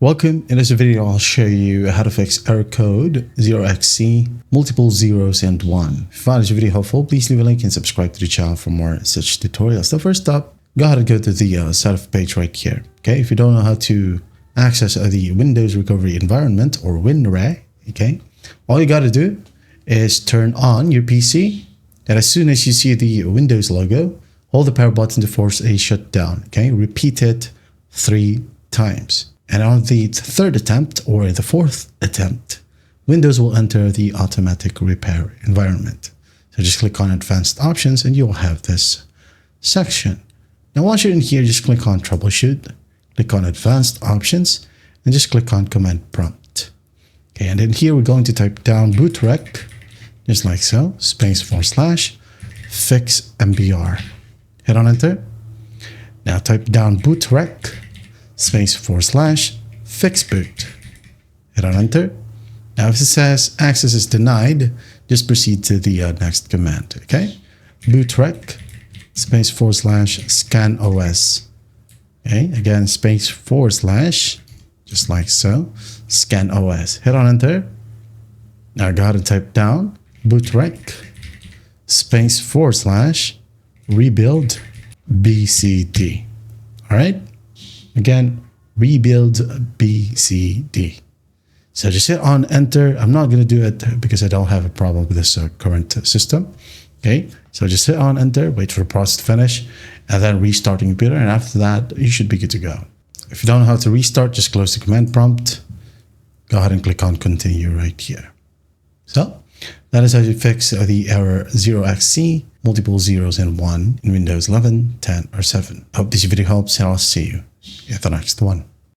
Welcome. In this video, I'll show you how to fix error code 0xc, multiple zeros and 1. If you found this video helpful, please leave a like and subscribe to the channel for more such tutorials. So first up, go ahead and go to the setup page right here. Okay, if you don't know how to access the Windows Recovery Environment or WinRE, okay, all you got to do is turn on your PC, and as soon as you see the Windows logo, hold the power button to force a shutdown. Okay, repeat it 3 times. And on the third attempt or the fourth attempt, Windows will enter the automatic repair environment. So just click on advanced options and you'll have this section. Now once you're in here, just click on troubleshoot, click on advanced options, and just click on command prompt. Okay, and then here we're going to type down bootrec, just like so, space / fix mbr. Hit on enter. Now type down bootrec, space / fix boot. Hit on enter. Now if it says access is denied, just proceed to the next command. Okay, bootrec, space / scan os. Okay, again space / just like so, scan os. Hit on enter. Now go ahead and type down bootrec, space / rebuild bcd. All right. Again, rebuild BCD. So just hit on enter. I'm not going to do it because I don't have a problem with this current system. Okay, so just hit on enter, wait for the process to finish, and then restart the computer. And after that, you should be good to go. If you don't know how to restart, just close the command prompt. Go ahead and click on continue right here. So that is how you fix the error 0xc, multiple zeros and 1 in Windows 11, 10, or 7. Hope this video helps, and I'll see you at the next one.